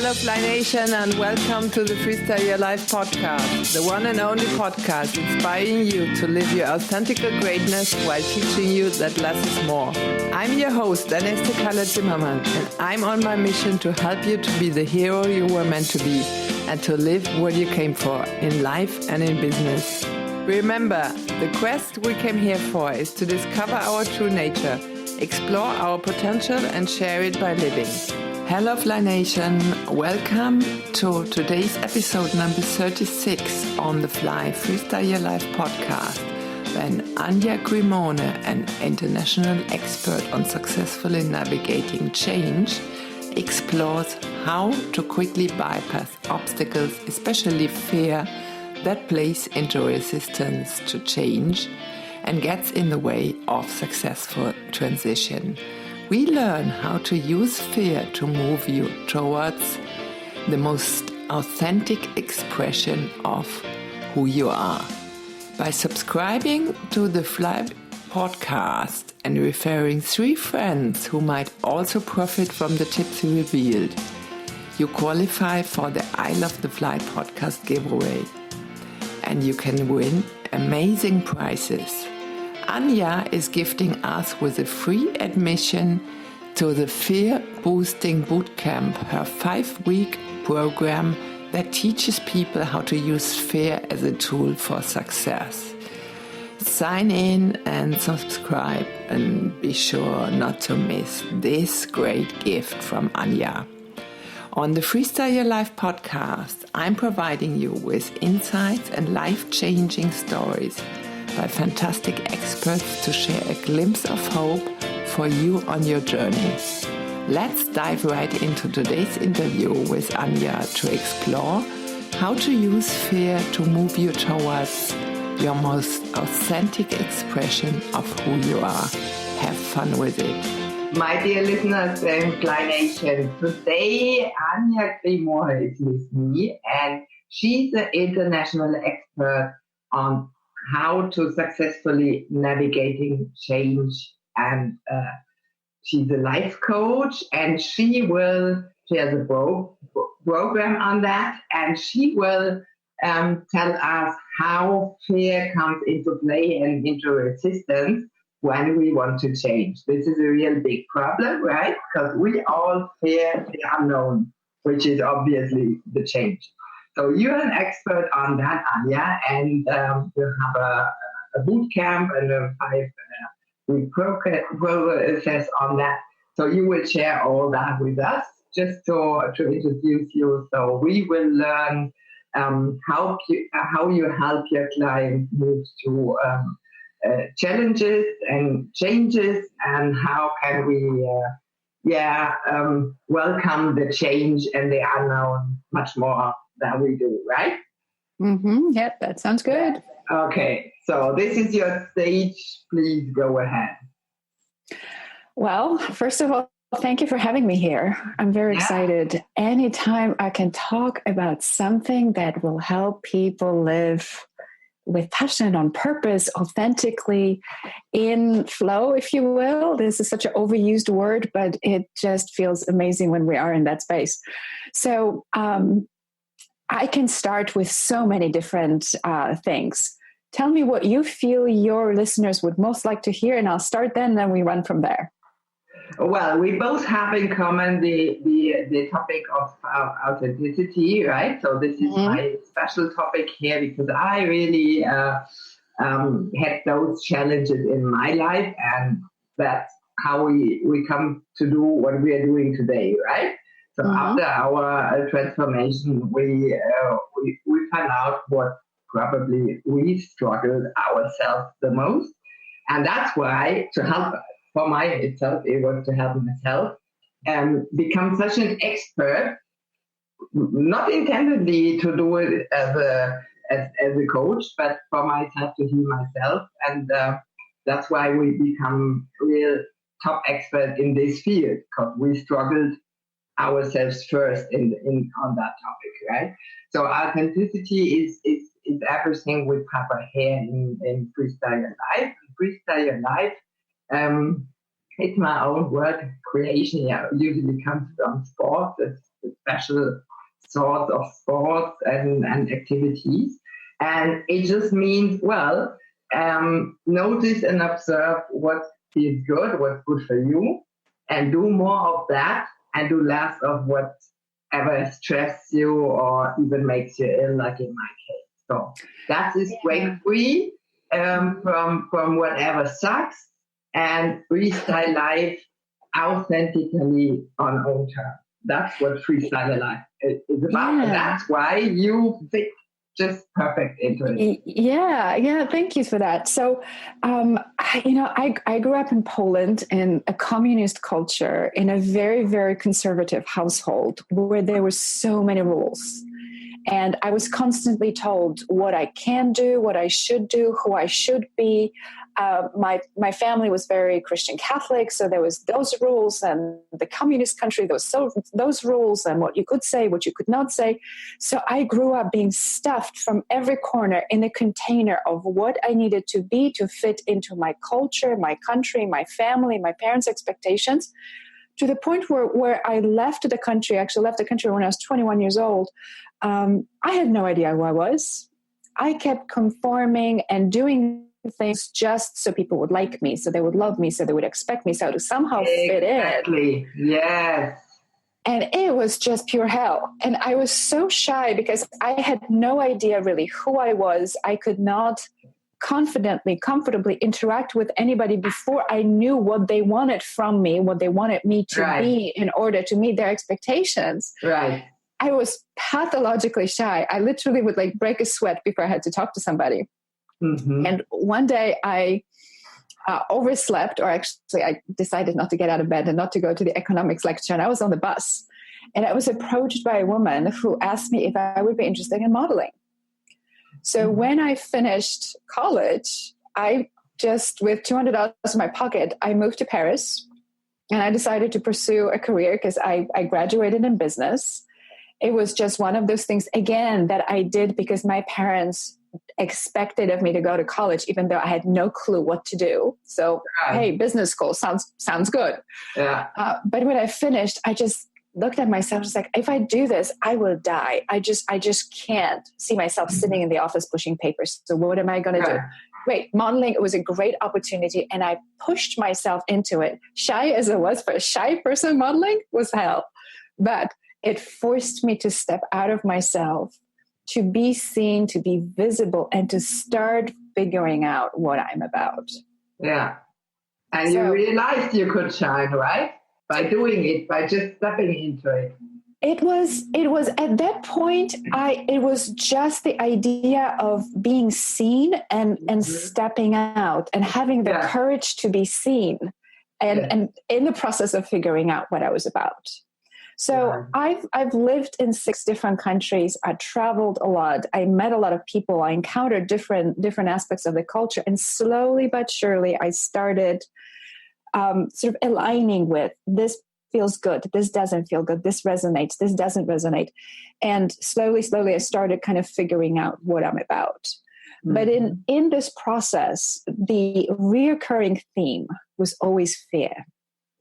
Hello Fly Nation and welcome to the Freestyle Your Life podcast, the one and only podcast inspiring you to live your authentical greatness while teaching you that less is more. I'm your host, Ania Grimone, and I'm on my mission to help you to be the hero you were meant to be and to live what you came for in life and in business. Remember, the quest we came here for is to discover our true nature, explore our potential and share it by living. Hello Fly Nation, welcome to today's episode number 36 on the Fly Freestyle Your Life podcast, when Ania Grimone, an international expert on successfully navigating change, explores how to quickly bypass obstacles, especially fear, that plays into resistance to change and gets in the way of successful transition. We learn how to use fear to move you towards the most authentic expression of who you are. By subscribing to the Fly podcast and referring 3 friends who might also profit from the tips revealed, you qualify for the I Love the Fly podcast giveaway. And you can win amazing prizes. Ania is gifting us with a free admission to the Fear Boosting Bootcamp, her 5-week program that teaches people how to use fear as a tool for success. Sign in and subscribe and be sure not to miss this great gift from Ania. On the Freestyle Your Life podcast, I'm providing you with insights and life-changing stories by fantastic experts to share a glimpse of hope for you on your journey. Let's dive right into today's interview with Ania to explore how to use fear to move you towards your most authentic expression of who you are. Have fun with it. My dear listeners and Fly Nation, today Ania Grimone is with me, and she's an international expert on how to successfully navigating change, and she's a life coach, and she has a program on that, and she will tell us how fear comes into play and into resistance when we want to change. This is a real big problem, right? Because we all fear the unknown, which is obviously the change. So you're an expert on that, Ania, and you have a boot camp and a 5-week process on that. So you will share all that with us, just to introduce you. So we will learn how you help your clients move through challenges and changes, and how can we welcome the change and the unknown much more than we do, right? Mm-hmm. Yep, that sounds good. Okay, so this is your stage. Please go ahead. Well, first of all, thank you for having me here. I'm very excited. Anytime I can talk about something that will help people live with passion, on purpose, authentically, in flow, if you will. This is such an overused word, but it just feels amazing when we are in that space. So I can start with so many different things. Tell me what you feel your listeners would most like to hear, and I'll start then we run from there. Well, we both have in common the topic of authenticity, right? So this is my special topic here, because I really had those challenges in my life, and that's how we come to do what we are doing today, right? So after our transformation, we found out what probably we struggled ourselves the most, and that's why to help. For myself, it was to help myself become such an expert, not intendedly to do it as a coach, but for myself to heal myself, and that's why we become real top expert in this field, because we struggled ourselves first on that topic, right? So authenticity is everything we cover here in Freestyle Your Life. Freestyle Your Life. It's my own word creation. Yeah, usually comes from sports. special sorts of sports and activities. And it just means, notice and observe what feels good, what's good for you, and do more of that and do less of whatever stresses you or even makes you ill, like in my case. So that is break free from whatever sucks and freestyle life authentically on own terms. That's what freestyle life is about. And that's why you fit just perfect into it. Yeah. Thank you for that. So, I grew up in Poland in a communist culture in a very, very conservative household where there were so many rules. And I was constantly told what I can do, what I should do, who I should be. My family was very Christian Catholic, so there was those rules, and the communist country, there was those rules, and what you could say, what you could not say. So I grew up being stuffed from every corner in a container of what I needed to be to fit into my culture, my country, my family, my parents' expectations, to the point where I left the country when I was 21 years old. I had no idea who I was. I kept conforming and doing things just so people would like me, so they would love me, so they would expect me, so to somehow fit in. Exactly. Yes. And it was just pure hell. And I was so shy because I had no idea really who I was. I could not comfortably interact with anybody before I knew what they wanted from me, what they wanted me to be in order to meet their expectations. Right. I was pathologically shy. I literally would break a sweat before I had to talk to somebody. Mm-hmm. And one day I overslept, or actually I decided not to get out of bed and not to go to the economics lecture. And I was on the bus and I was approached by a woman who asked me if I would be interested in modeling. So when I finished college, I just, with $200 in my pocket, I moved to Paris and I decided to pursue a career because I graduated in business. It was just one of those things, again, that I did because my parents expected of me to go to college, even though I had no clue what to do. So, hey, business school sounds good. Yeah. But when I finished, I just looked at myself, just like, if I do this, I will die. I just can't see myself sitting in the office pushing papers. So what am I going to do? Wait, modeling, it was a great opportunity. And I pushed myself into it. Shy as it was, for a shy person, modeling was hell. But it forced me to step out of myself, to be seen, to be visible, and to start figuring out what I'm about. Yeah. And you realized you could shine, right? By doing it, by just stepping into it. It was at that point, it was just the idea of being seen and stepping out and having the courage to be seen and in the process of figuring out what I was about. So I've lived in 6 different countries. I traveled a lot. I met a lot of people. I encountered different aspects of the culture. And slowly but surely, I started sort of aligning with this feels good. This doesn't feel good. This resonates. This doesn't resonate. And slowly, I started kind of figuring out what I'm about. Mm-hmm. But in this process, the reoccurring theme was always fear.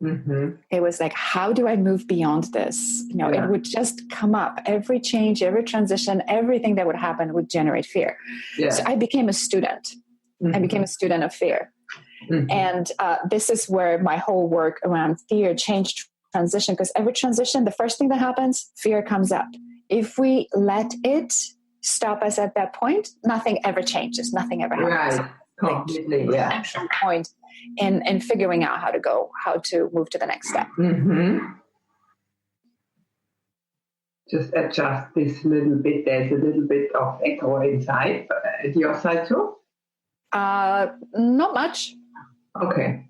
Mm-hmm. It was like, how do I move beyond this? It would just come up. Every change, every transition, everything that would happen would generate fear. Yeah. So I became a student. Mm-hmm. I became a student of fear. Mm-hmm. And this is where my whole work around fear, change, transition, because every transition, the first thing that happens, fear comes up. If we let it stop us at that point, nothing ever changes. Nothing ever happens. Right. Completely. Yeah. Point in figuring out how to move to the next step. Mm-hmm. Just adjust this little bit. There's a little bit of echo inside. At your side too? Not much. Okay.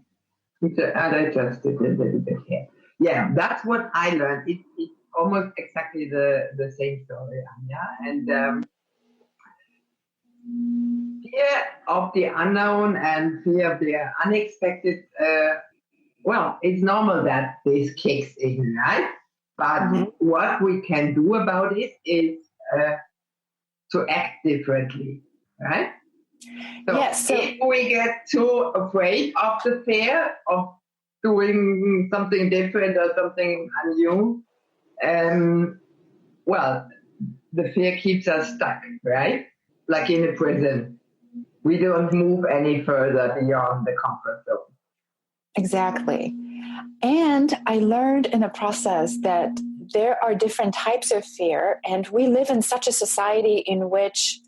I'll adjust it a little bit here. Yeah, that's what I learned. It's almost exactly the same story, Ania. And fear of the unknown and fear of the unexpected, it's normal that this kicks in, right? But what we can do about it is to act differently, right? So if we get too afraid of the fear of doing something different or something new, well, the fear keeps us stuck, right? Like in a prison. We don't move any further beyond the comfort zone. Exactly. And I learned in the process that there are different types of fear, and we live in such a society in which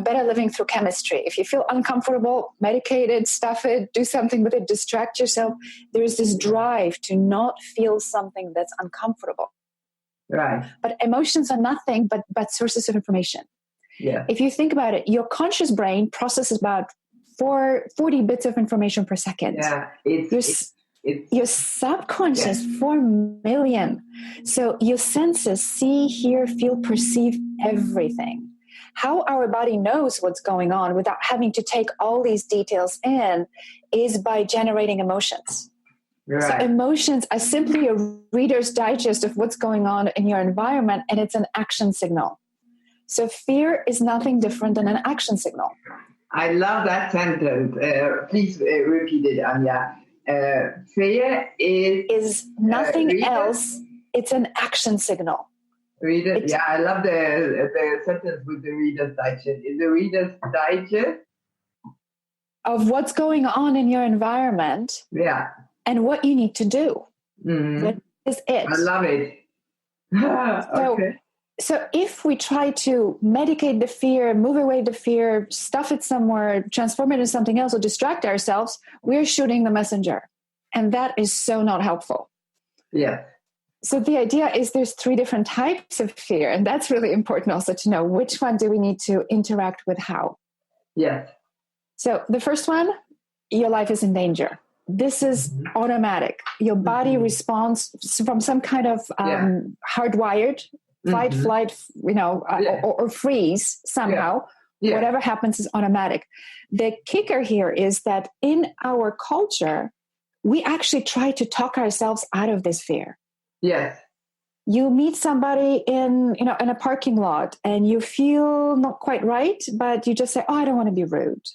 better living through chemistry. If you feel uncomfortable, medicate it, stuff it, do something with it, distract yourself. There's this drive to not feel something that's uncomfortable. Right. But emotions are nothing but sources of information. Yeah. If you think about it, your conscious brain processes about 40 bits of information per second. Yeah. Your subconscious, 4 million. So your senses see, hear, feel, perceive everything. How our body knows what's going on without having to take all these details in is by generating emotions. Right. So emotions are simply a reader's digest of what's going on in your environment, and it's an action signal. So fear is nothing different than an action signal. I love that sentence. Please repeat it, Ania. Fear is nothing else. It's an action signal. Yeah, I love the sentence with the Reader's Digest. Is the Reader's Digest of what's going on in your environment. Yeah. And what you need to do. Mm-hmm. That is it. I love it. Okay. So if we try to medicate the fear, move away the fear, stuff it somewhere, transform it into something else, or distract ourselves, we're shooting the messenger. And that is so not helpful. Yeah. So the idea is there's 3 different types of fear. And that's really important also to know which one do we need to interact with how. Yes. So the first one, your life is in danger. This is automatic. Your body responds from some kind of hardwired fight, flight, or freeze somehow. Yeah. Whatever happens is automatic. The kicker here is that in our culture, we actually try to talk ourselves out of this fear. Yes. You meet somebody in a parking lot and you feel not quite right, but you just say, "Oh, I don't want to be rude."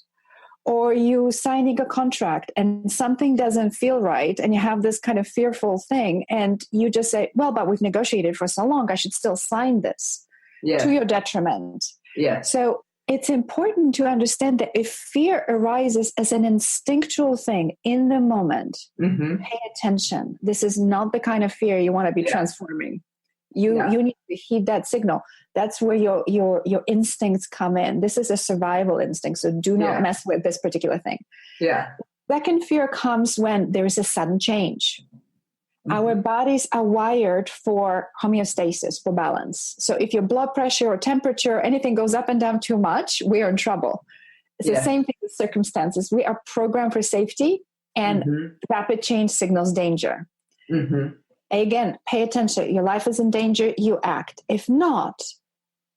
Or you signing a contract and something doesn't feel right and you have this kind of fearful thing and you just say, "Well, but we've negotiated for so long, I should still sign this," to your detriment. Yeah. So it's important to understand that if fear arises as an instinctual thing in the moment, pay attention. This is not the kind of fear you want to be transforming. You need to heed that signal. That's where your instincts come in. This is a survival instinct, so do not mess with this particular thing. Yeah. Second fear comes when there is a sudden change. Our bodies are wired for homeostasis, for balance. So if your blood pressure or temperature, anything goes up and down too much, we are in trouble. It's the same thing with circumstances. We are programmed for safety, and rapid change signals danger. Again, pay attention. Your life is in danger, you act. If not,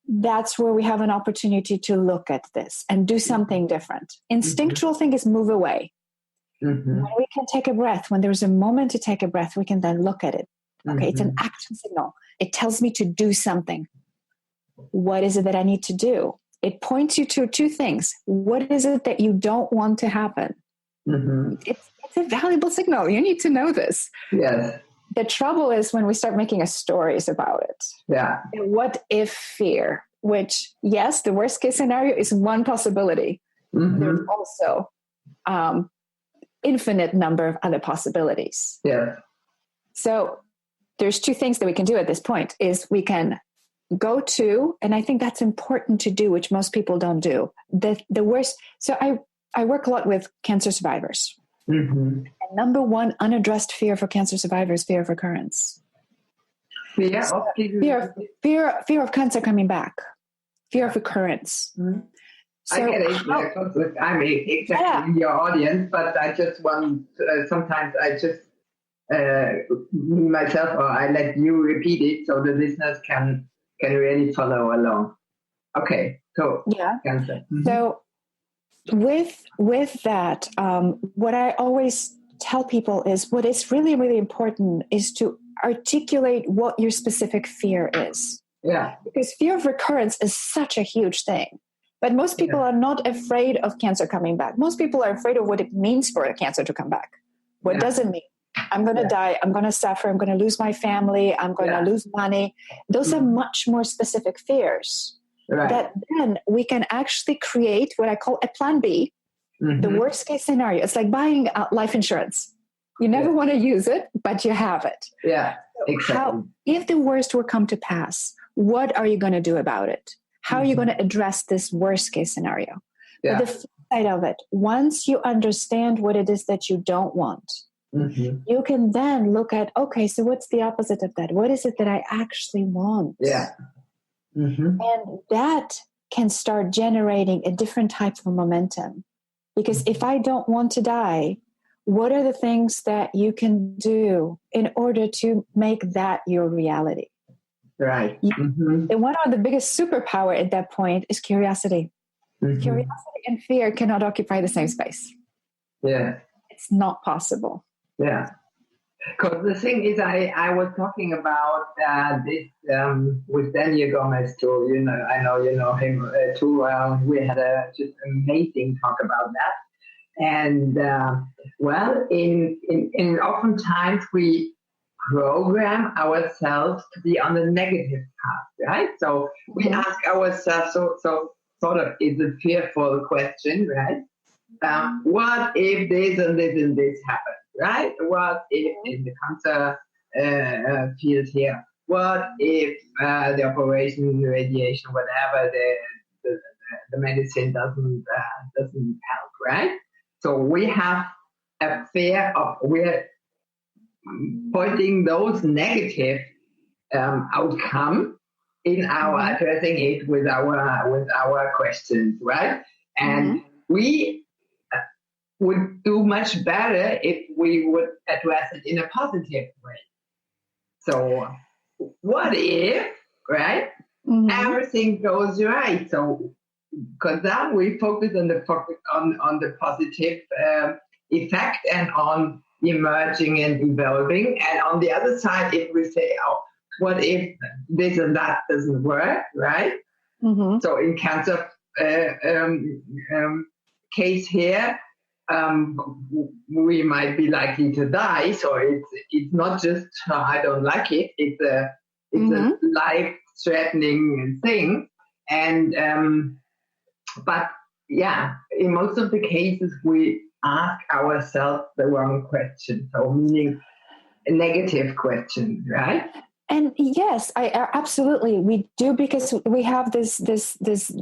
that's where we have an opportunity to look at this and do something different. Instinctual thing is move away. When we can take a breath, when there's a moment to take a breath, we can then look at it. Okay, it's an action signal. It tells me to do something. What is it that I need to do? It points you to 2 things. What is it that you don't want to happen? It's a valuable signal. You need to know this. Yes. The trouble is when we start making stories about it. Yeah. The what if fear, which, yes, the worst case scenario is one possibility. There's also infinite number of other possibilities. Yeah. So there's 2 things that we can do at this point is we can go to, and I think that's important to do, which most people don't do, the worst. So I work a lot with cancer survivors. And number 1 unaddressed fear for cancer survivors, fear of recurrence. Fear of cancer coming back. Fear of recurrence. So I get it. I'm exactly in your audience, but I just want, sometimes I just, me myself, or I let you repeat it so the listeners can really follow along. Okay, so cancer. So with that, what I always tell people is what is really, really important is to articulate what your specific fear is. Yeah. Because fear of recurrence is such a huge thing. But most people are not afraid of cancer coming back. Most people are afraid of what it means for a cancer to come back. What does it mean? I'm going to die. I'm going to suffer. I'm going to lose my family. I'm going to lose money. Those are much more specific fears. Right. That then we can actually create what I call a plan B, the worst case scenario. It's like buying life insurance. You never want to use it, but you have it. Yeah, exactly. If the worst were come to pass, what are you going to do about it? How are you going to address this worst case scenario? Yeah. But the flip side of it, once you understand what it is that you don't want, you can then look at, okay, so what's the opposite of that? What is it that I actually want? Yeah. And that can start generating a different type of momentum. Because if I don't want to die, what are the things that you can do in order to make that your reality? Right. And one of the biggest superpower at that point is curiosity. Curiosity and fear cannot occupy the same space. Yeah. It's not possible. Yeah. Because the thing is, I was talking about this with Ania Gomez too. You know, I know you know him too. We had a just amazing talk about that. And well, in oftentimes we program ourselves to be on the negative path, right? So we ask ourselves, so sort of is a fearful question, right? What if this and this and this happens? Right? What if in the cancer field here? What if the operation, radiation, whatever, the medicine doesn't help? Right? So we have a fear of we're pointing those negative outcome in our addressing it with our questions, right? And we would do much better if we would address it in a positive way. So what if, right? Everything goes right. So because then we focus on the positive effect and on emerging and evolving. And on the other side, if we say, oh, what if this and that doesn't work, right? So in cancer case here, we might be likely to die. So it's not just I don't like it. It's a life-threatening thing. And but yeah, in most of the cases we ask ourselves the wrong question. So meaning a negative question, right? And yes, I absolutely we do, because we have this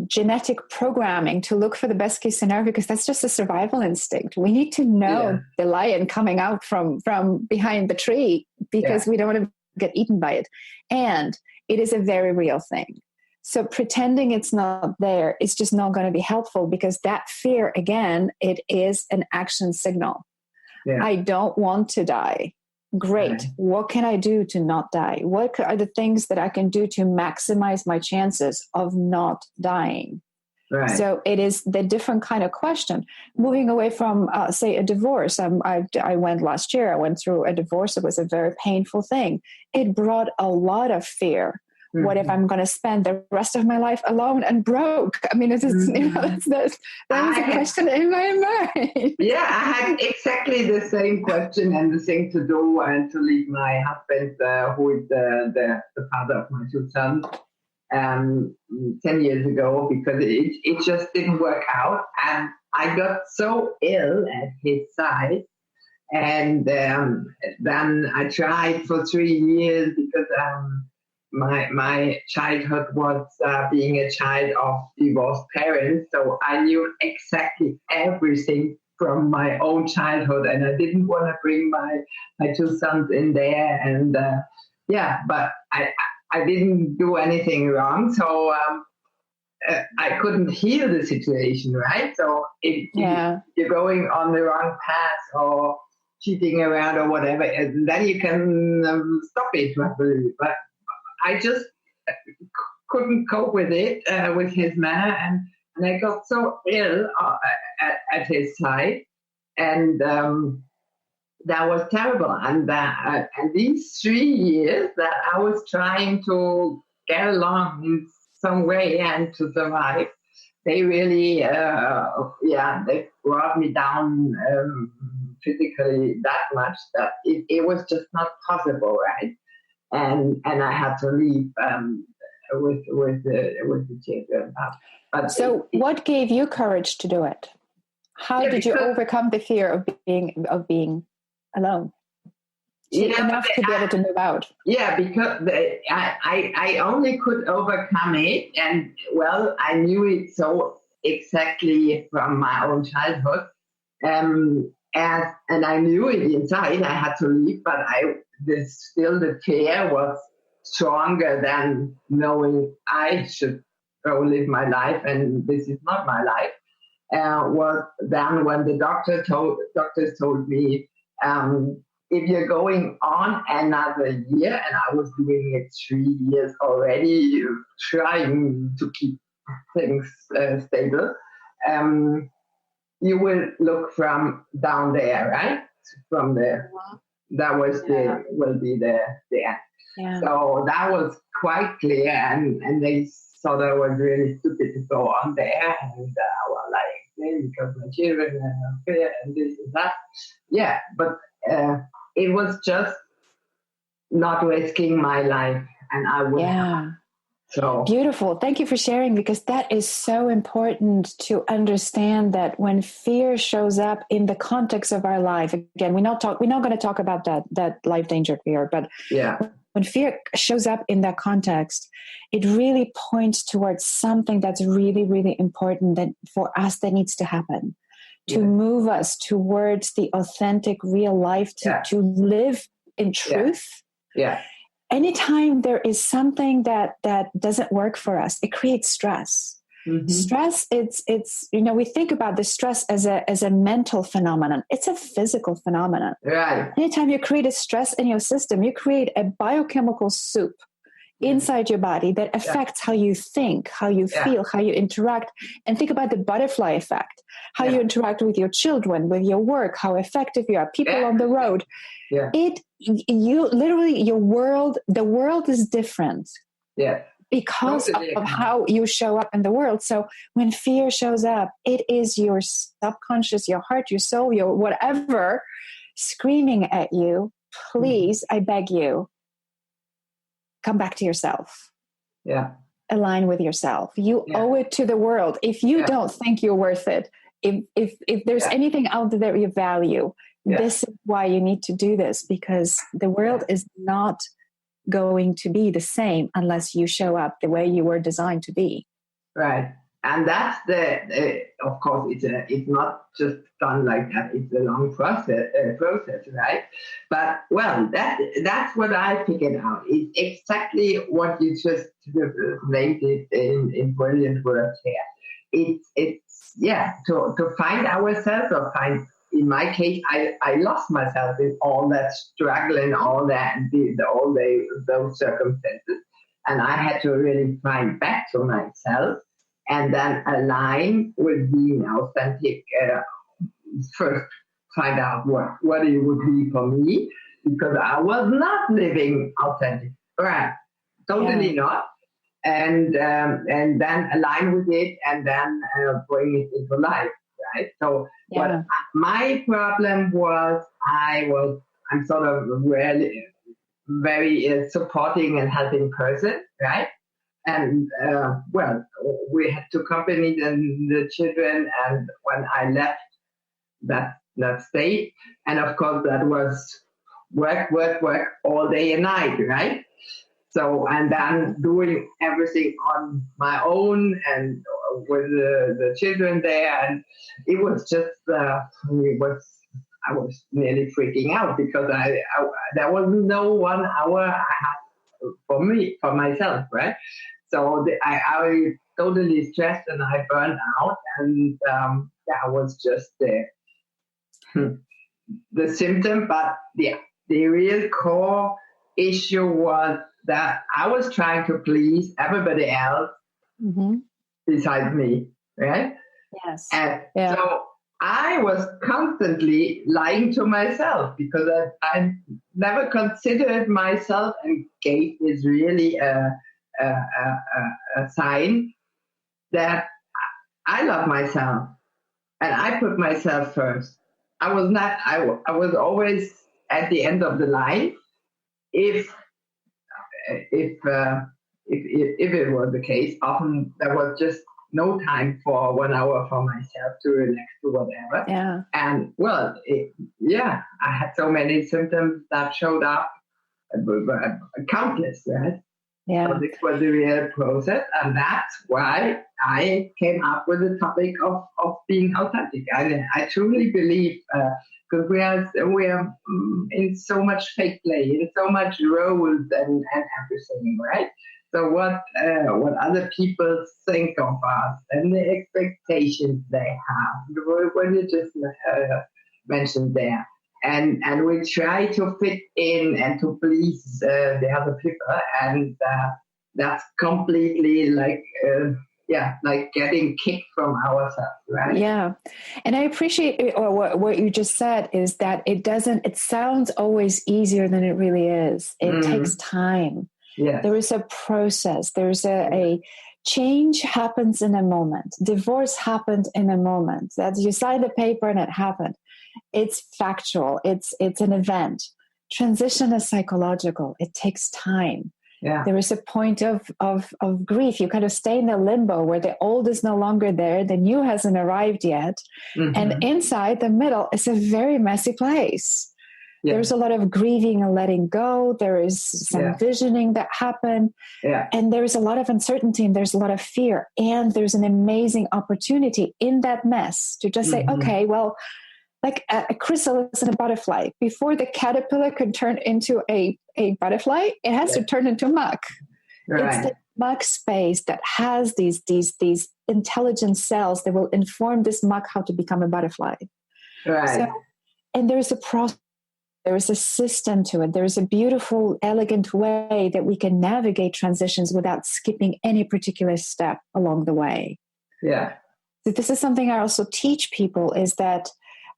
genetic programming to look for the best case scenario, because that's just a survival instinct. We need to know the lion coming out from behind the tree, because we don't want to get eaten by it. And it is a very real thing. So pretending it's not there is just not going to be helpful, because that fear, again, it is an action signal. Yeah. I don't want to die. Great. Right. What can I do to not die? What are the things that I can do to maximize my chances of not dying? Right. So it is the different kind of question. Moving away from, say, a divorce. I went last year. I went through a divorce. It was a very painful thing. It brought a lot of fear. What if I'm going to spend the rest of my life alone and broke? I mean, that was a question in my mind. Yeah, I had exactly the same question and the thing to do, and to leave my husband, who is the father of my two sons, 10 years ago, because it just didn't work out. And I got so ill at his side. And then I tried for 3 years, because my childhood was being a child of divorced parents, so I knew exactly everything from my own childhood, and I didn't want to bring my two sons in there. And but I didn't do anything wrong, so I couldn't heal the situation, right? So if you're going on the wrong path or cheating around or whatever, and then you can stop it, probably. But I just couldn't cope with it, with his manner, and I got so ill at his side, and that was terrible. And these 3 years that I was trying to get along in some way and to survive, they really, they brought me down physically that much that it was just not possible, right? And I had to leave with the children. But so, what gave you courage to do it? How did you overcome the fear of being alone? Enough to be able to move out. Yeah, because I only could overcome it, and well, I knew it so exactly from my own childhood, and I knew it inside. I had to leave, but still the fear was stronger than knowing I should go live my life, and this is not my life. Was then when the doctors told me. If you're going on another year, and I was doing it 3 years already, trying to keep things stable, you will look from down there, right? From there. That will be the end. Yeah. So that was quite clear, and they thought I was really stupid to go on there, and well, like, because my children and fear and this and that. Yeah, but it was just not risking my life, and I would. Yeah. So beautiful. Thank you for sharing, because that is so important to understand that when fear shows up in the context of our life, again, we're not going to talk about that life danger fear, but yeah. When fear shows up in that context, it really points towards something that's really, really important that for us that needs to happen to move us towards the authentic real life, to live in truth. Yeah. Anytime there is something that doesn't work for us, it creates stress. Mm-hmm. Stress, it's we think about the stress as a mental phenomenon. It's a physical phenomenon. Right. Anytime you create a stress in your system, you create a biochemical soup inside your body that affects how you think, how you feel, how you interact. And think about the butterfly effect, how you interact with your children, with your work, how effective you are, people on the road. Yeah. You literally, the world is different. Yeah. Because of how you show up in the world. So when fear shows up, it is your subconscious, your heart, your soul, your whatever screaming at you, please, I beg you, come back to yourself. Yeah. Align with yourself. You owe it to the world. If you don't think you're worth it, if there's anything out there you value, this is why you need to do this, because the world is not going to be the same unless you show up the way you were designed to be. Right. And that's of course, it's not just done like that. It's a long process, right? But, well, that's what I figured out. It's exactly what you just named it in brilliant words here. It's to find ourselves, or find, in my case, I lost myself in all that struggle and all that, those circumstances. And I had to really find back to myself and then align with being authentic. First, find out what it would be for me, because I was not living authentic. Right. Totally not. And then align with it, and then bring it into life. Right. So what my problem was, I'm sort of really very supporting and helping person, right? And we had to accompany the children, and when I left that state, and of course that was work all day and night, right? So, and then doing everything on my own, and with the children there, and it was just I was nearly freaking out, because I there was no 1 hour I had for myself, right? So I totally stressed, and I burned out, and that was just the symptom. But the real core issue was that I was trying to please everybody else besides me, right? Yes. And so I was constantly lying to myself, because I never considered myself, and gave is really a sign that I love myself, and I put myself first. I was not. I was always at the end of the line. If if uh, if it was the case, often there was just no time for 1 hour for myself to relax to whatever. Yeah. And well, I had so many symptoms that showed up, countless, right? Yeah. So this was a real process, and that's why I came up with the topic of being authentic. I truly believe, because we are in so much fake play, in so much roles and everything, right? So what other people think of us and the expectations they have, what you just mentioned there. And we try to fit in and to please the other people, and that's completely like getting kicked from ourselves, right? Yeah, and I appreciate it, or what you just said is that it sounds always easier than it really is. It takes time. Yes. There is a process. There's a change happens in a moment. Divorce happened in a moment. That you sign the paper and it happened. It's factual. It's an event. Transition is psychological. It takes time. Yeah. There is a point of grief. You kind of stay in the limbo where the old is no longer there, the new hasn't arrived yet, and inside the middle is a very messy place. Yeah. There's a lot of grieving and letting go. There is some visioning that happened, and there's a lot of uncertainty, and there's a lot of fear, and there's an amazing opportunity in that mess to just say, okay, well, like a chrysalis and a butterfly. Before the caterpillar can turn into a butterfly, it has to turn into muck. Right. It's the muck space that has these intelligent cells that will inform this muck how to become a butterfly. Right. So, and there's a process, there is a system to it. There's a beautiful, elegant way that we can navigate transitions without skipping any particular step along the way. Yeah. So this is something I also teach people is that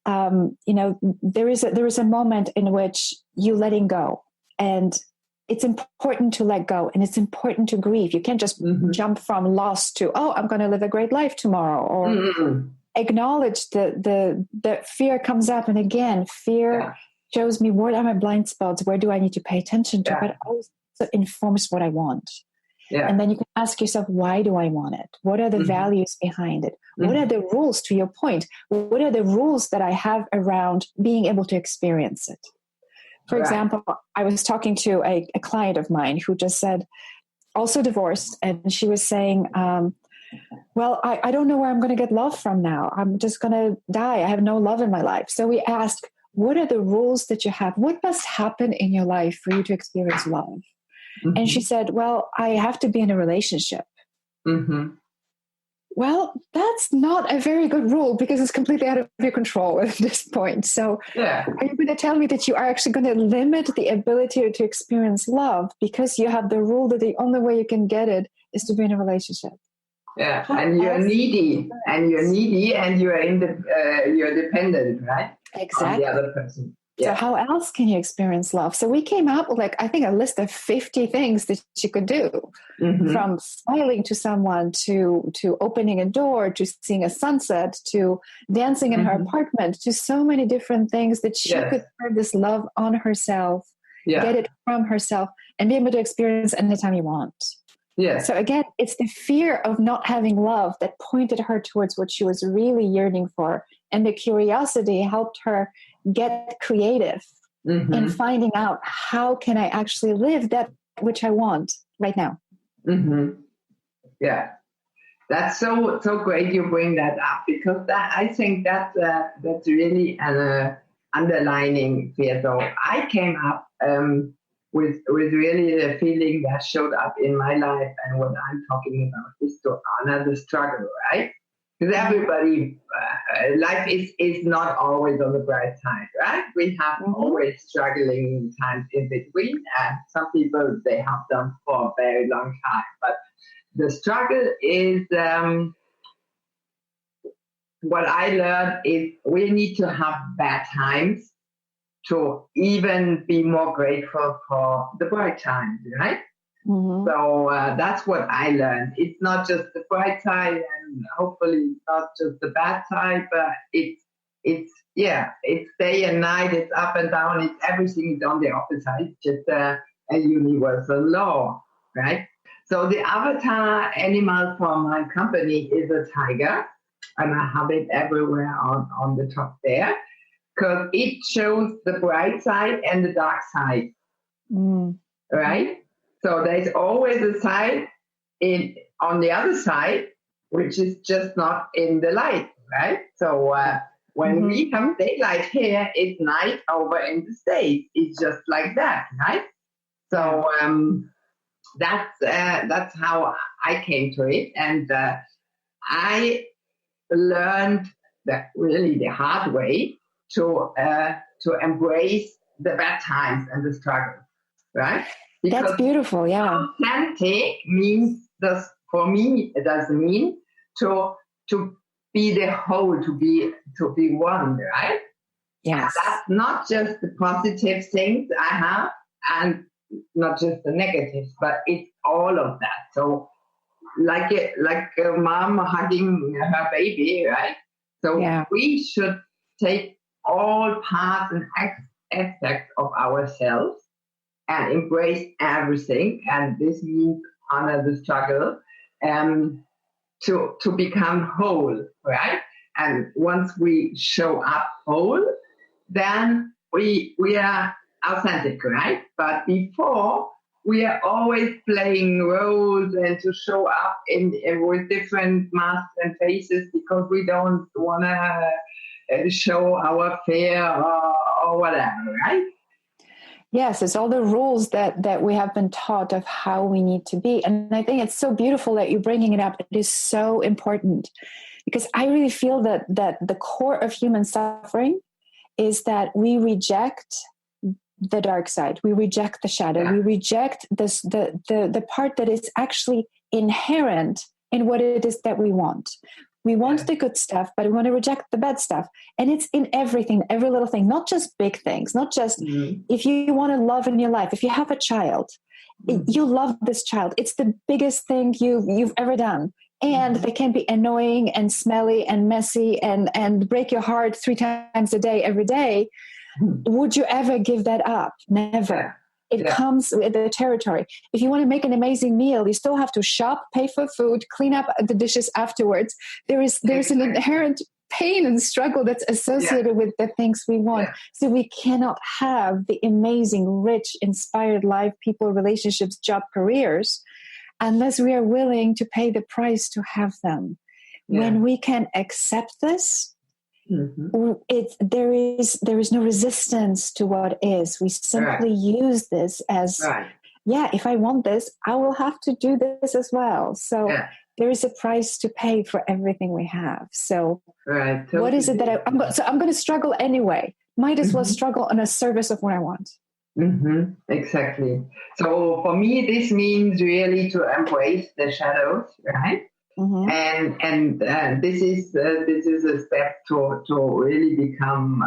there is a moment in which you letting go, and it's important to let go, and it's important to grieve. You can't just jump from loss to, I'm going to live a great life tomorrow, or acknowledge the fear comes up. And again, fear shows me what are my blind spots, where do I need to pay attention to, but also informs what I want. Yeah. And then you can ask yourself, why do I want it? What are the values behind it? What are the rules, to your point? What are the rules that I have around being able to experience it? For example, I was talking to a client of mine who just said, also divorced, and she was saying, well, I don't know where I'm going to get love from now. I'm just going to die. I have no love in my life. So we asked, what are the rules that you have? What must happen in your life for you to experience love? And she said, well, I have to be in a relationship. Well, that's not a very good rule because it's completely out of your control at this point. So are you going to tell me that you are actually going to limit the ability to experience love because you have the rule that the only way you can get it is to be in a relationship? Yeah, and you're needy, and you're dependent, right? Exactly. On the other person. Yeah. So how else can you experience love? So we came up with I think a list of 50 things that you could do, from smiling to someone to opening a door, to seeing a sunset, to dancing in her apartment, to so many different things that she could turn this love on herself, get it from herself, and be able to experience anytime you want. Yeah. So again, it's the fear of not having love that pointed her towards what she was really yearning for. And the curiosity helped her get creative in finding out how can I actually live that which I want right now. Yeah. That's so great you bring that up, because I think that's really an underlining fear. So I came up with really the feeling that showed up in my life, and what I'm talking about is to honor the struggle, right? Because everybody, life is not always on the bright side, right? We have always struggling times in between, and some people, they have them for a very long time. But the struggle is, what I learned is we need to have bad times to even be more grateful for the bright times, right? So that's what I learned. It's not just the bright side, and hopefully not just the bad side, but it's it's day and night, it's up and down, it's everything is on the opposite. It's just a universal law, right? So the avatar animal for my company is a tiger, and I have it everywhere on the top there, because it shows the bright side and the dark side, right? So there's always a side on the other side, which is just not in the light, right? So when we have daylight here, it's night over in the States. It's just like that, right? So that's how I came to it, and I learned that really the hard way to embrace the bad times and the struggle, right? Because that's beautiful. Yeah, authentic means for me it does mean to be the whole, to be one, right? yes. And that's not just the positive things I have, and not just the negatives, but it's all of that. So like a mom hugging her baby, right? So we should take all parts and aspects of ourselves and embrace everything. And this means honor the struggle to become whole, right? And once we show up whole, then we are authentic, right? But before, we are always playing roles and to show up with different masks and faces because we don't want to show our fear or whatever, right? Yes, it's all the rules that we have been taught of how we need to be. And I think it's so beautiful that you're bringing it up. It is so important because I really feel that the core of human suffering is that we reject the dark side. We reject the shadow. We reject the part that is actually inherent in what it is that we want. We want the good stuff, but we want to reject the bad stuff. And it's in everything, every little thing, not just big things, not just if you want to love in your life, if you have a child, you love this child. It's the biggest thing you've ever done. And they can be annoying and smelly and messy and break your heart 3 times a day, every day. Would you ever give that up? Never. It comes with the territory. If you want to make an amazing meal, you still have to shop, pay for food, clean up the dishes afterwards. There's an inherent pain and struggle that's associated with the things we want. So we cannot have the amazing, rich, inspired life, people, relationships, job, careers, unless we are willing to pay the price to have them. When we can accept this, there is no resistance to what is. We simply use this as, if I want this, I will have to do this as well. So there is a price to pay for everything we have. So totally. What is it that I'm going to struggle anyway? Might as well struggle on a service of what I want. Exactly. So for me, this means really to embrace the shadows, right? And this is a step to really become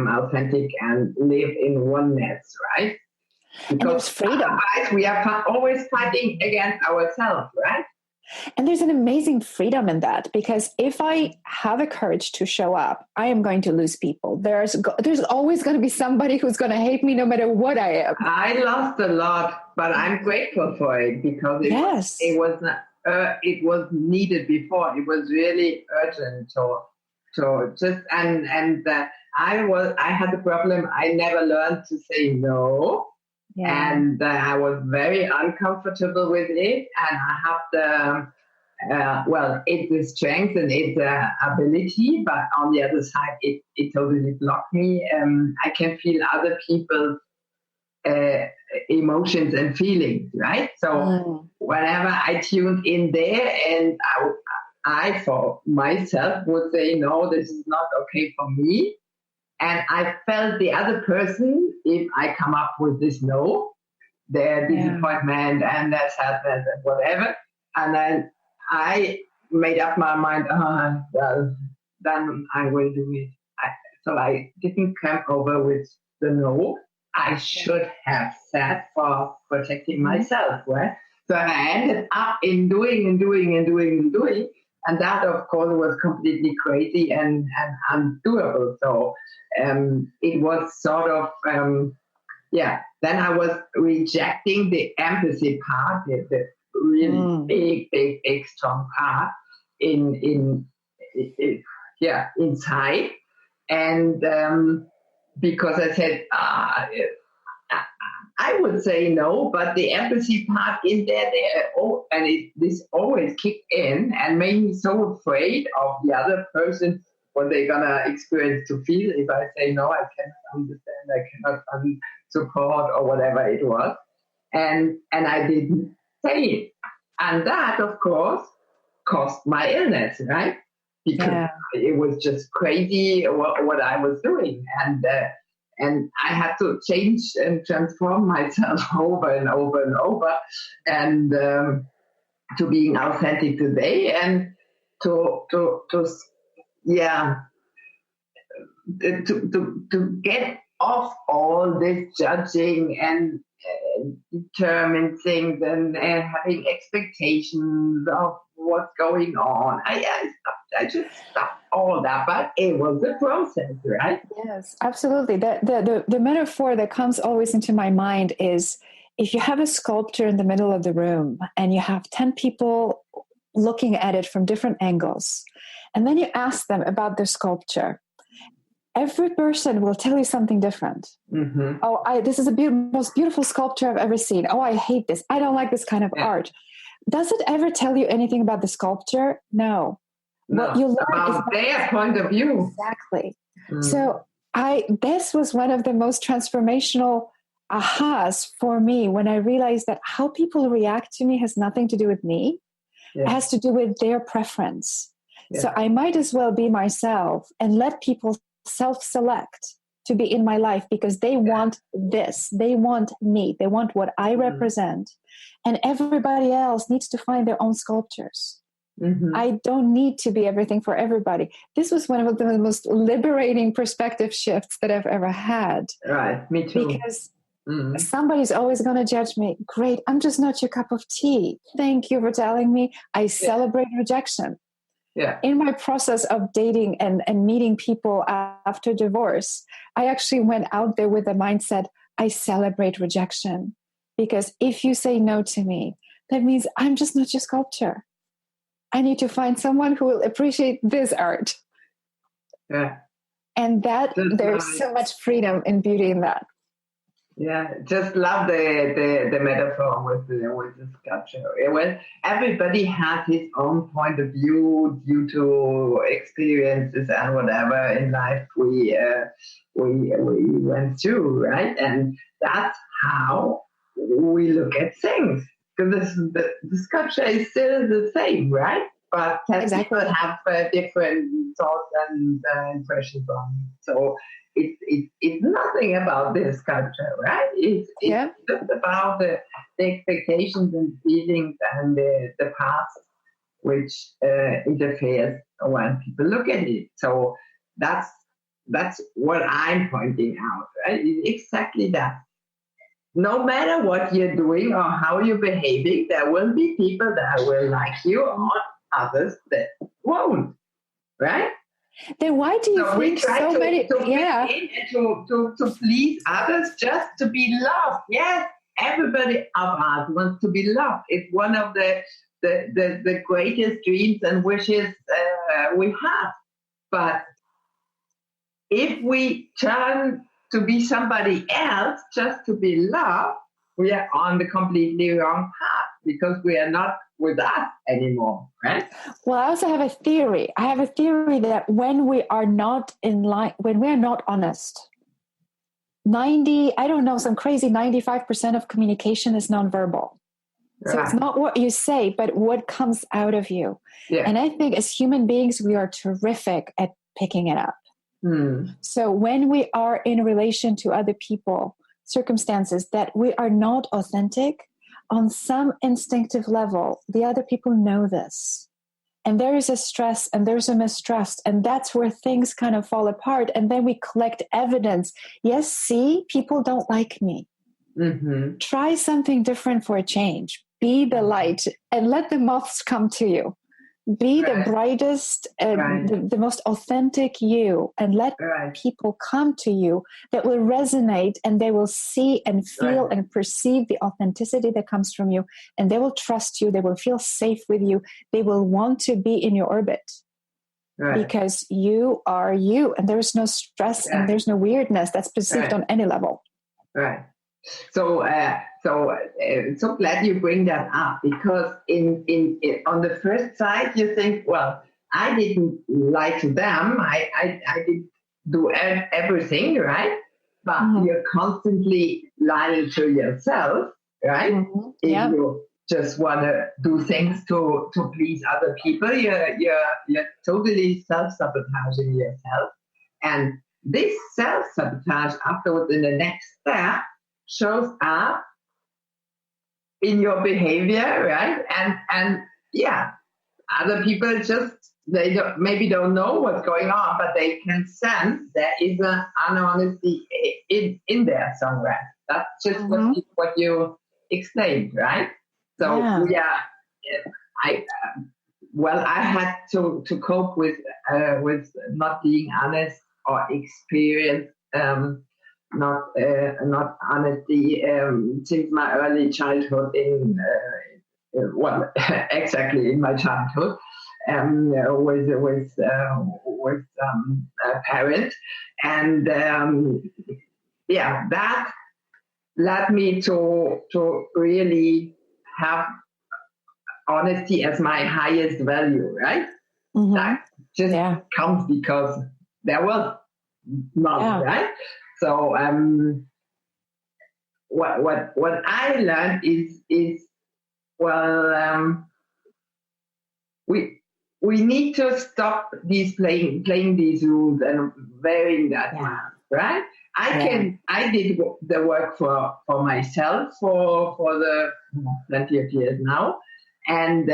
authentic and live in oneness, right? Because freedom. Otherwise we are always fighting against ourselves, right? And there's an amazing freedom in that, because if I have a courage to show up, I am going to lose people. There's always going to be somebody who's going to hate me no matter what I am. I lost a lot, but I'm grateful for it because it was needed before. It was really urgent to just I had the problem. I never learned to say no. And I was very uncomfortable with it, and I have it's a strength and it's an ability, but on the other side, it totally blocked me. I can feel other people's emotions and feelings, right? So whenever I tuned in there, and I for myself would say, no, this is not okay for me. And I felt the other person, if I come up with this no, their disappointment and their sadness and whatever. And then I made up my mind, then I will do it. So I didn't come over with the no. I should have said for protecting myself, right? So I ended up in doing. And that, of course, was completely crazy and undoable. So it was sort of, then I was rejecting the empathy part, the really big, strong part inside. And because I said, I would say no, but the empathy part is there, this always kicked in and made me so afraid of the other person, what they're gonna experience to feel if I say no, I cannot understand, I cannot support or whatever it was, and I didn't say it, and that of course caused my illness, right? Because it was just crazy what I was doing, and I had to change and transform myself over and over and over, and to being authentic today, and to get off all this judging and determined things and having expectations of what's going on. I just stopped all that, but it was a process, right? Yes, absolutely. The metaphor that comes always into my mind is if you have a sculpture in the middle of the room and you have 10 people looking at it from different angles, and then you ask them about their sculpture, every person will tell you something different. Mm-hmm. Oh, this is the most beautiful sculpture I've ever seen. Oh, I hate this. I don't like this kind of art. Does it ever tell you anything about the sculpture? No. What you learn about their point of view. Exactly. So this was one of the most transformational ahas for me when I realized that how people react to me has nothing to do with me. Yeah. It has to do with their preference. Yeah. So I might as well be myself and let people self-select to be in my life because they want this. They want me. They want what I represent. And everybody else needs to find their own sculptures. Mm-hmm. I don't need to be everything for everybody. This was one of the most liberating perspective shifts that I've ever had. Right, me too. Because somebody's always going to judge me. Great, I'm just not your cup of tea. Thank you for telling me. I celebrate rejection. Yeah. In my process of dating and meeting people after divorce, I actually went out there with the mindset, I celebrate rejection. Because if you say no to me, that means I'm just not your sculpture. I need to find someone who will appreciate this art. Yeah. And there's so much freedom and beauty in that. Yeah, just love the metaphor with the sculpture. Well, everybody has his own point of view due to experiences and whatever in life we went through, right? And that's how we look at things. Because the sculpture is still the same, right? But people have different thoughts and impressions on it. So it's nothing about the sculpture, right? It's just about the expectations and feelings and the past, which interferes when people look at it. So that's what I'm pointing out, right? It's exactly that. No matter what you're doing or how you're behaving, there will be people that will like you or others that won't, right? Then why do you think so many? To please others just to be loved. Yes, everybody of us wants to be loved. It's one of the greatest dreams and wishes we have. But if we turn to be somebody else just to be loved, we are on the completely wrong path because we are not with us anymore, right? Well, I also have a theory. I have a theory that when we are not in line, when we are not honest, some crazy 95% of communication is nonverbal. Right. So it's not what you say, but what comes out of you. Yeah. And I think as human beings, we are terrific at picking it up. So when we are in relation to other people, circumstances that we are not authentic, on some instinctive level, the other people know this. And there is a stress and there's a mistrust. And that's where things kind of fall apart. And then we collect evidence. Yes, see, people don't like me. Mm-hmm. Try something different for a change. Be the light and let the moths come to you. Be the brightest, the most authentic you, and let people come to you that will resonate, and they will see and feel and perceive the authenticity that comes from you, and they will trust you. They will feel safe with you. They will want to be in your orbit because you are you, and there's no stress and there's no weirdness that's perceived on any level. Right. So glad you bring that up, because in on the first side you think, well, I didn't lie to them. I did do everything right, but you're constantly lying to yourself, right? If you just want to do things to please other people, you're totally self-sabotaging yourself, and this self-sabotage afterwards in the next step shows up in your behavior, right? And other people just, they don't know what's going on, but they can sense there is an unhonesty in there somewhere. That's just what you explained, right? So I had to cope with not being honest or experience not honesty since my early childhood exactly in my childhood with a parent, and that led me to really have honesty as my highest value, right? That just comes because there was none, right? So what I learned is we need to stop these playing these rules and wearing that mask, right? I did the work for myself for the plenty of years now, and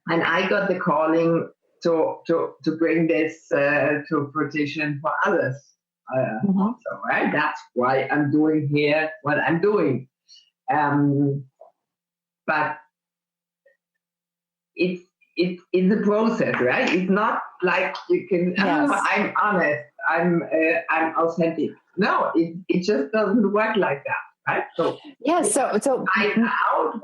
I got the calling to bring this to fruition for others. Also, right? That's why I'm doing here what I'm doing. But it's a process, right? It's not like you can. I'm honest. I'm authentic. No, it just doesn't work like that, right? So so find out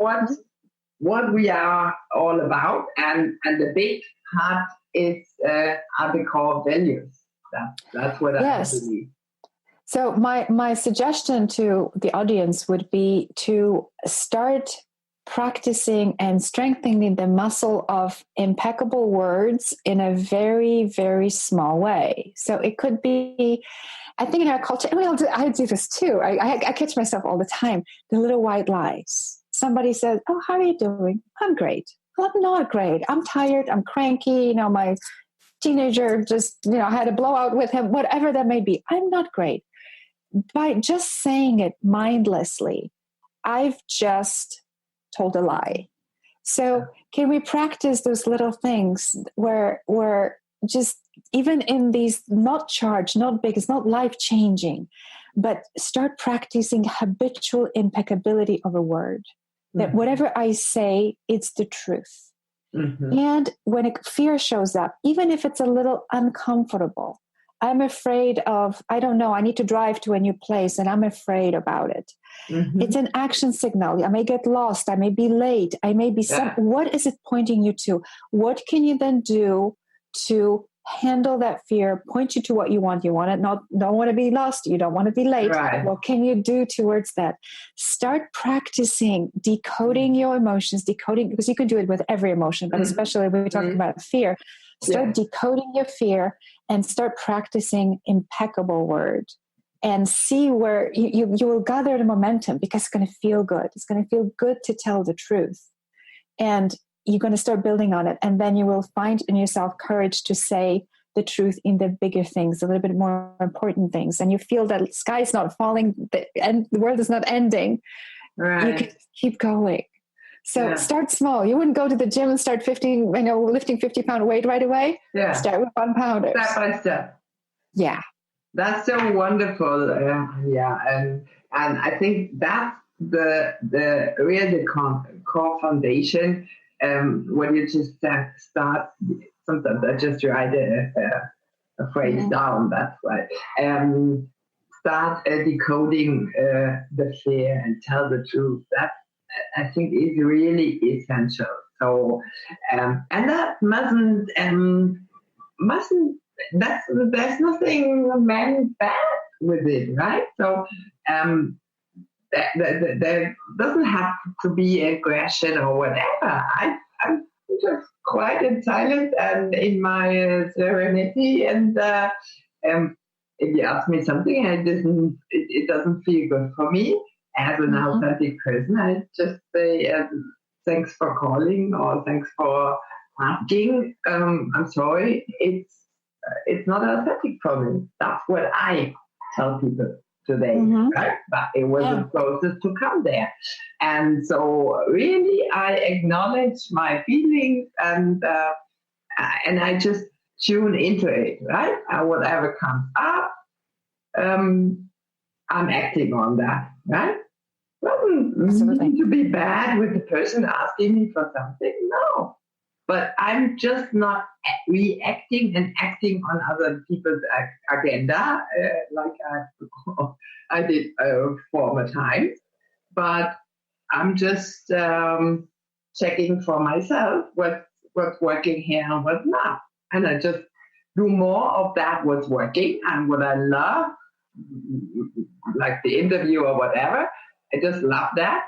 what we are all about, and the big part is are the core values. That's what I believe. So my suggestion to the audience would be to start practicing and strengthening the muscle of impeccable words in a very, very small way. So it could be, I think in our culture, and I do this too. I catch myself all the time. The little white lies. Somebody says, "Oh, how are you doing?" "I'm great." "Well, I'm not great. I'm tired. I'm cranky. My teenager just, had a blowout with him," whatever that may be. "I'm not great." By just saying it mindlessly, I've just told a lie. So can we practice those little things where just, even in these, not charged, not big, it's not life-changing, but start practicing habitual impeccability of a word. That whatever I say, it's the truth. And when fear shows up, even if it's a little uncomfortable, I'm afraid of, I don't know, I need to drive to a new place and I'm afraid about it. It's an action signal. I may get lost. I may be late. I may be what is it pointing you to? What can you then do to handle that fear, point you to what you want? You want it, don't want to be lost. You don't want to be late. Right. What can you do towards that? Start practicing decoding your emotions, because you can do it with every emotion, but especially when we're talking about fear. Start decoding your fear and start practicing impeccable word, and see where you will gather the momentum, because it's going to feel good. It's going to feel good to tell the truth. And you're going to start building on it. And then you will find in yourself courage to say the truth in the bigger things, a little bit more important things. And you feel that the sky is not falling and the world is not ending. Right. You can keep going. So start small. You wouldn't go to the gym and start lifting 50-pound weight right away. Yeah. Start with 1 pounder. Step by step. Yeah. That's so wonderful. And I think that's the core foundation when you just start, sometimes I just write a phrase down, that's right. Start decoding the fear and tell the truth. That I think is really essential. So, and that mustn't, there's nothing meant bad with it, right? So, there doesn't have to be aggression or whatever. I'm just quiet and silent and in my serenity, and if you ask me something and it doesn't feel good for me as an authentic person, I just say thanks for calling or thanks for asking. I'm sorry, it's not authentic for me. That's what I tell people today, right? But it was the process to come there. And so really I acknowledge my feelings and I just tune into it, right? Whatever comes up, I'm acting on that, right? Doesn't need to be bad with the person asking me for something, no. But I'm just not reacting and acting on other people's agenda like I did former times. But I'm just checking for myself what's working here and what's not. And I just do more of that what's working and what I love, like the interview or whatever. I just love that.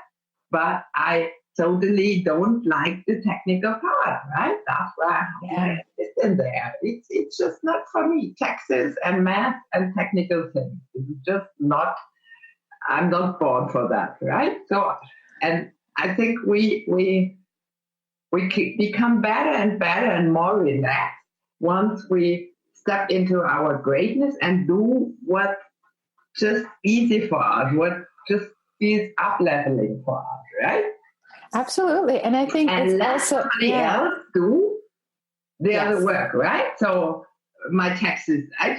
But I totally don't like the technical part, right? That's why it's in there. It's just not for me. Taxes and math and technical things. It's just not, I'm not born for that, right? So, and I think we become better and better and more relaxed once we step into our greatness and do what just easy for us, what just is up-leveling for us, right? Absolutely. And I think it's also somebody else do the other work, right? So my taxes, I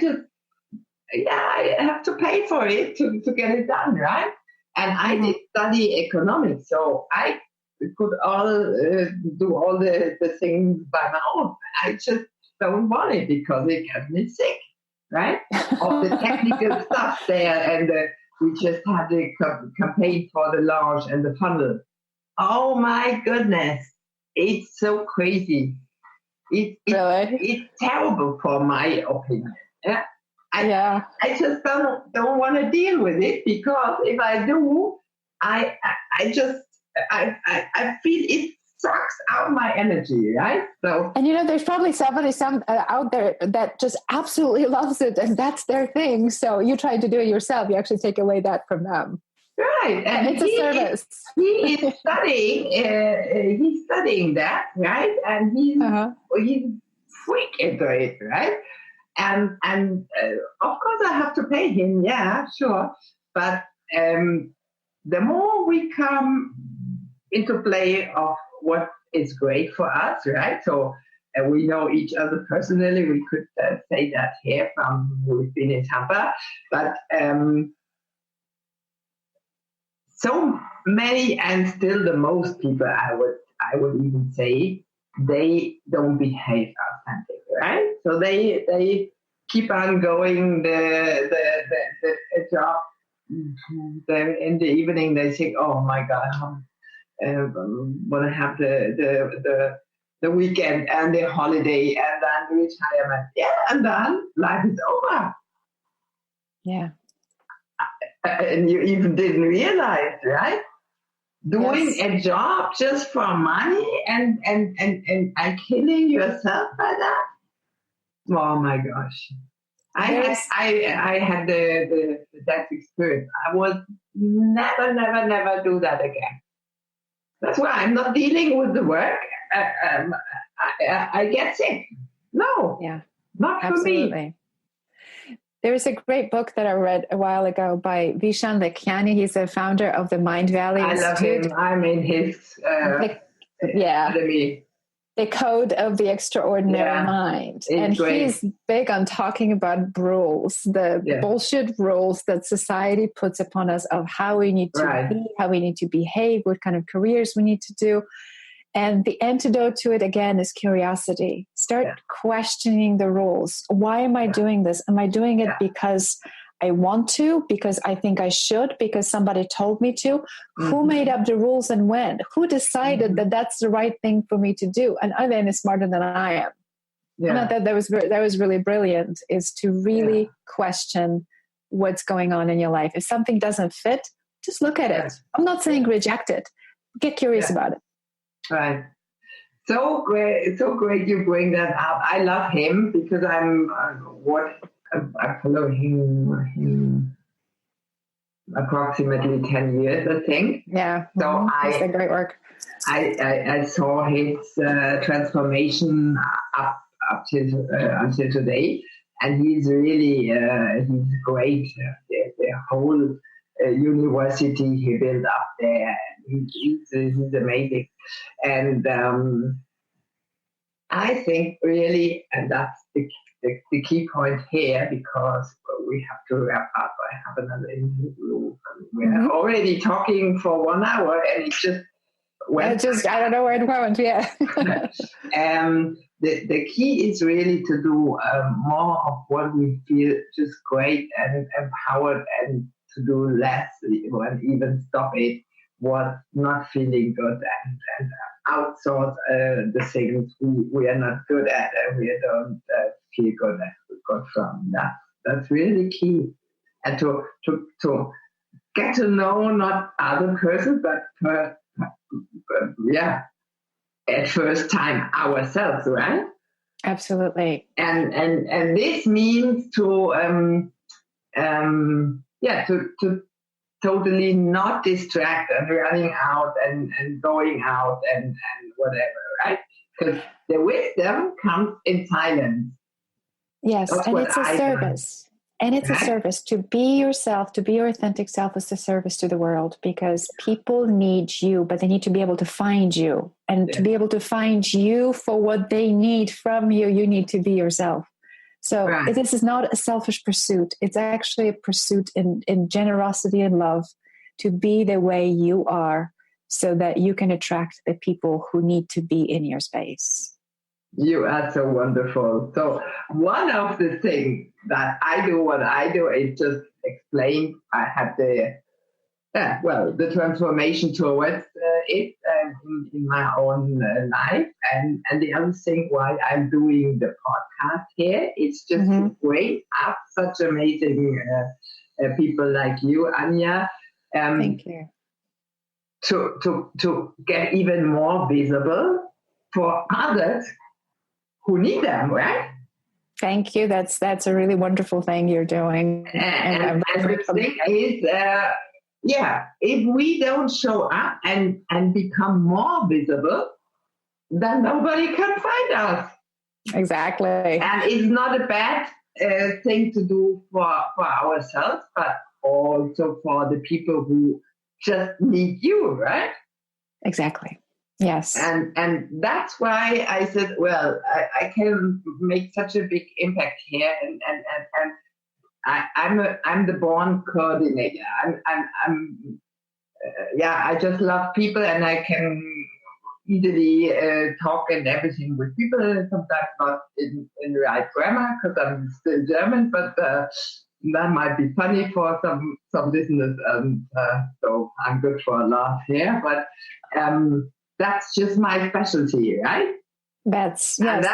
have to pay for it to get it done, right? And I did study economics, so I could do all the things by my own. I just don't want it because it gets me sick, right? All the technical stuff there, and we just had the campaign for the launch and the funnel. Oh my goodness, it's so crazy. It's terrible for my opinion. Yeah. I just don't want to deal with it because if I do, I feel it sucks out my energy, right? So, and there's probably somebody out there that just absolutely loves it, and that's their thing. So you try to do it yourself. You actually take away that from them. Right, and it's a service. He is studying. He's studying that, right? And he's freak into it, right? And of course I have to pay him. Yeah, sure. But the more we come into play of what is great for us, right? So we know each other personally. We could say that here from we've been in Tampa, but. So many, and still the most people, I would even say, they don't behave authentic, right? So they keep on going the job. Then in the evening they think, oh my God, I want to have the weekend and the holiday and then the retirement. Yeah, and then life is over. Yeah. And you even didn't realize, right? Doing a job just for money and killing yourself by that. Oh my gosh! I had that experience. I would never do that again. That's why I'm not dealing with the work. I get sick. No, not for me. There's a great book that I read a while ago by Vishen Lakhiani. He's the founder of the Mind Valley Institute. I love him. I'm in his academy. The Code of the Extraordinary Mind. And he's big on talking about rules, the bullshit rules that society puts upon us of how we need to be, how we need to behave, what kind of careers we need to do. And the antidote to it, again, is curiosity. Start questioning the rules. Why am I doing this? Am I doing it because I want to, because I think I should, because somebody told me to? Who made up the rules and when? Who decided that that's the right thing for me to do? And Eileen is smarter than I am. And I thought that was really brilliant, is to really question what's going on in your life. If something doesn't fit, just look at it. I'm not saying reject it. Get curious about it. Right. So great you bring that up. I love him because I follow him approximately 10 years, I think. Yeah. So He's done great work. I saw his transformation up until today, and he's really he's great. The whole university he built up there, he's amazing. And I think really, and that's the key point here, because we have to wrap up. I have another interview. We're already talking for 1 hour, and it just went. I don't know where it went. Yeah. The key is really to do more of what we feel just great and empowered, and to do less, or even stop it what's not feeling good, and outsource the things we are not good at and we don't feel good from. That's really key. And to get to know not other person, but at first time ourselves, right? Absolutely. And this means to totally not distract and running out and going out and whatever, right? Because the wisdom comes in silence. Yes, and it's a service. And it's a service. To be yourself, to be your authentic self, is a service to the world, because people need you, but they need to be able to find you. And to be able to find you for what they need from you, you need to be yourself. So this is not a selfish pursuit. It's actually a pursuit in generosity and love, to be the way you are, so that you can attract the people who need to be in your space. You are so wonderful. So one of the things that I do is just explain. I had the transformation towards it in my own life. And the other thing why I'm doing the podcast here is just to bring up such amazing people like you, Ania. Thank you. To get even more visible for others who need them, right? Thank you. That's a really wonderful thing you're doing. And the thing is, if we don't show up and become more visible, then nobody can find us. Exactly. And it's not a bad thing to do for ourselves, but also for the people who just need you, right? Exactly. Yes. And that's why I said, well, I can make such a big impact here, and I'm the born coordinator. I just love people, and I can easily talk and everything with people. Sometimes not in the right grammar, because I'm still German, but that might be funny for some listeners, so I'm good for a laugh here. But that's just my specialty, right? That's what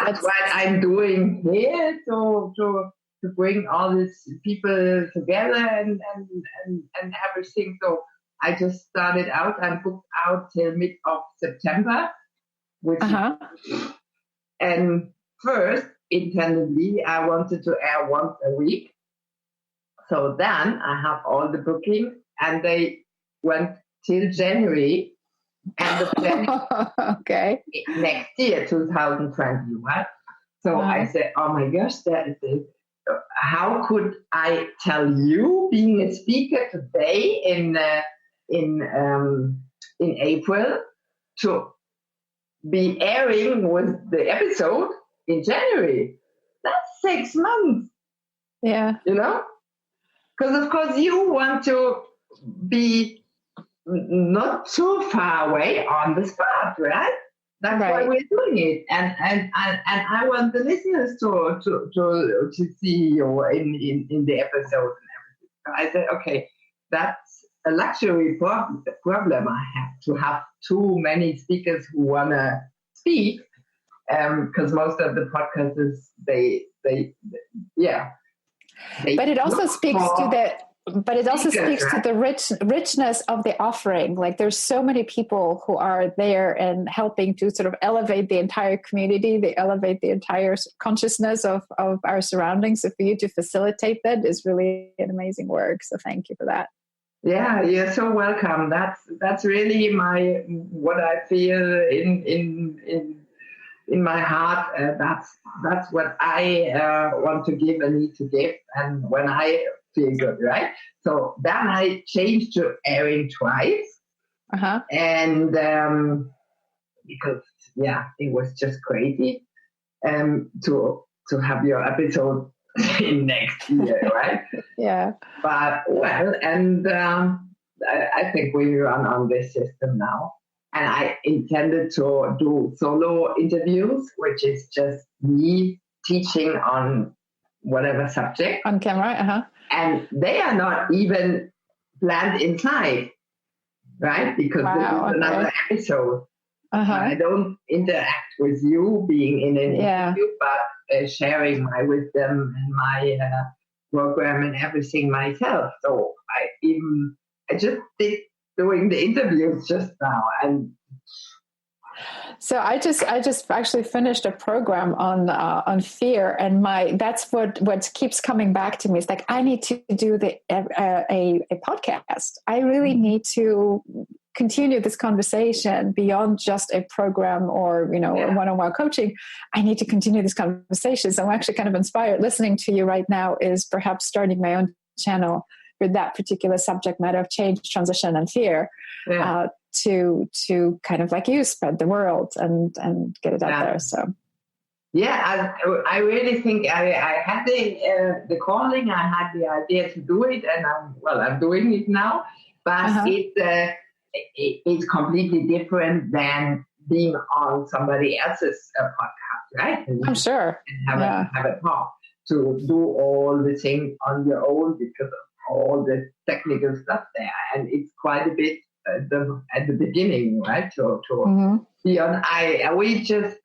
I'm doing here, to bring all these people together and everything. So I just started out. I'm booked out till mid of September, and first intendedly I wanted to air once a week. So then I have all the booking, and they went till January. And okay. Next year, 2021. So I said, oh my gosh, how could I tell you, being a speaker today in April, to be airing with the episode in January? That's 6 months. Yeah. You know? Because of course you want to be not too far away on the spot, right? That's why we're doing it, and I want the listeners to see you in the episode and everything. So I said, okay, that's a luxury problem I have, to have too many speakers who wanna speak, because most of the podcasters they but it also speaks to the richness of the offering. Like, there's so many people who are there and helping to sort of elevate the entire community. They elevate the entire consciousness of our surroundings. So for you to facilitate that is really an amazing work. So thank you for that. Yeah, you're so welcome. That's really what I feel in my heart. That's what I want to give and need to give, and when I feel good, right? So then I changed to airing twice, and because it was just crazy to have your episode in next year, right? Yeah. But and I think we run on this system now. And I intended to do solo interviews, which is just me teaching on whatever subject. On camera, And they are not even planned inside, right? Because this is another episode. I don't interact with you being in an interview, but sharing my wisdom and my program and everything myself. So I just did doing the interviews just now, and so I just actually finished a program on fear, and that's what keeps coming back to me. It's like, I need to do a podcast. I really need to continue this conversation beyond just a program or one-on-one coaching. I need to continue this conversation. So I'm actually kind of inspired. Listening to you right now is perhaps starting my own channel for that particular subject matter of change, transition, and fear, to kind of, like you, spread the world and get it out there. So, I really think I had the calling, I had the idea to do it, and I'm doing it now. But it's completely different than being on somebody else's podcast, right? And I'm sure. And have a talk, to do all the things on your own because of all the technical stuff there, and it's quite a bit at the beginning, right? To be on. We just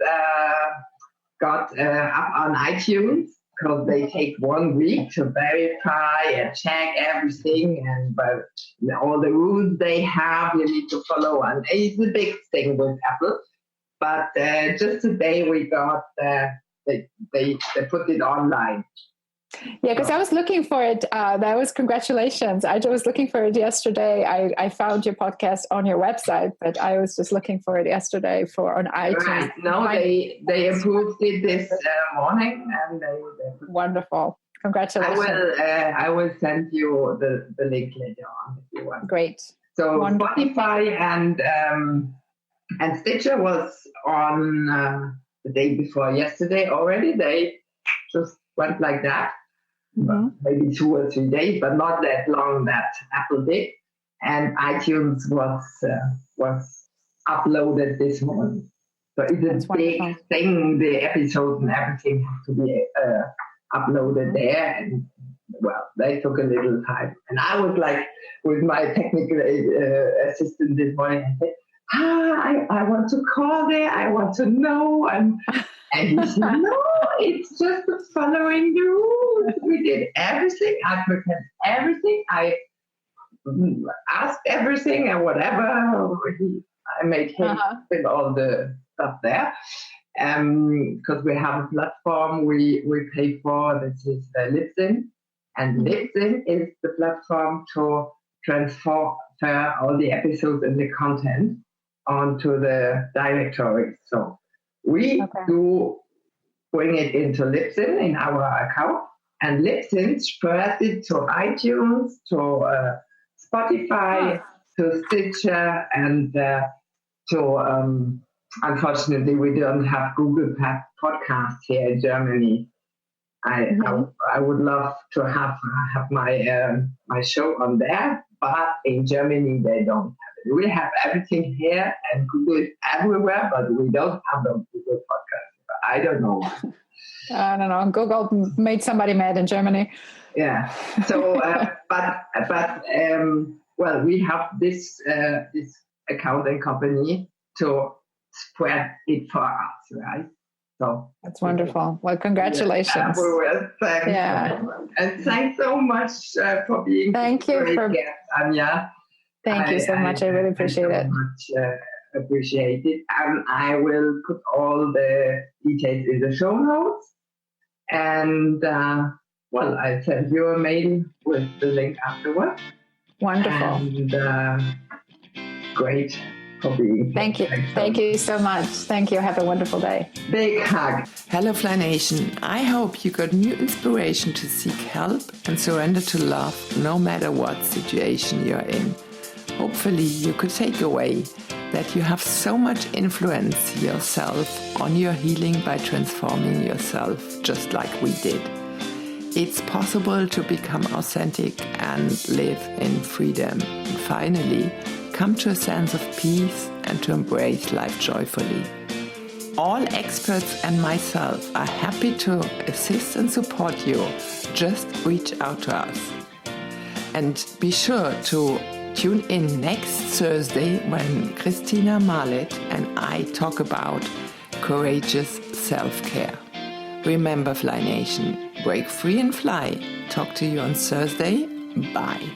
got up on iTunes, because they take 1 week to verify and check everything, and but all the rules they have, you need to follow. And it's a big thing with Apple. But just today we got they put it online. Yeah, because I was looking for it. That was congratulations. I was looking for it yesterday. I found your podcast on your website, but I was just looking for it yesterday on iTunes. Right. No, they approved it this morning, and they wonderful. Congratulations. I will send you the link later on if you want. Great. So wonderful. Spotify and Stitcher was on the day before yesterday already. They just went like that. Maybe 2 or 3 days, but not that long that Apple did. And iTunes was uploaded this morning. So it's a big thing. The episodes and everything have to be uploaded there. And they took a little time. And I was like, with my technical assistant this morning, I said, I want to call there. I want to know. And he said, no, it's just following the rules. We did everything. I prepared everything. I asked everything and whatever. I made him with all the stuff there. Because we have a platform we pay for. This is Libsyn. And Libsyn is the platform to transfer all the episodes and the content onto the directory. So we do bring it into Libsyn in our account, and Libsyn spreads it to iTunes, to Spotify, to Stitcher, and to unfortunately we don't have Google Podcasts here in Germany. I would love to have my show on there, but in Germany they don't have we have everything here and Google is everywhere, but we don't have the Google podcast. I don't know. I don't know. Google made somebody mad in Germany. Yeah. So, well, we have this accounting company to spread it for us, right? So that's wonderful. Well, congratulations. Thanks. Yeah. And thanks so much for being Thank you for guest, Ania. Thank you so much. I really appreciate it. Appreciate it. And I will put all the details in the show notes. And well, I'll send you a mail with the link afterwards. Wonderful. And great. Thank you. Thank you so much. Thank you. Have a wonderful day. Big hug. Hello, Fly Nation. I hope you got new inspiration to seek help and surrender to love no matter what situation you're in. Hopefully, you could take away that you have so much influence yourself on your healing by transforming yourself just like we did. It's possible to become authentic and live in freedom. And finally, come to a sense of peace and to embrace life joyfully. All experts and myself are happy to assist and support you. Just reach out to us. And be sure to tune in next Thursday when Christina Marlet and I talk about courageous self-care. Remember, Fly Nation, break free and fly. Talk to you on Thursday. Bye.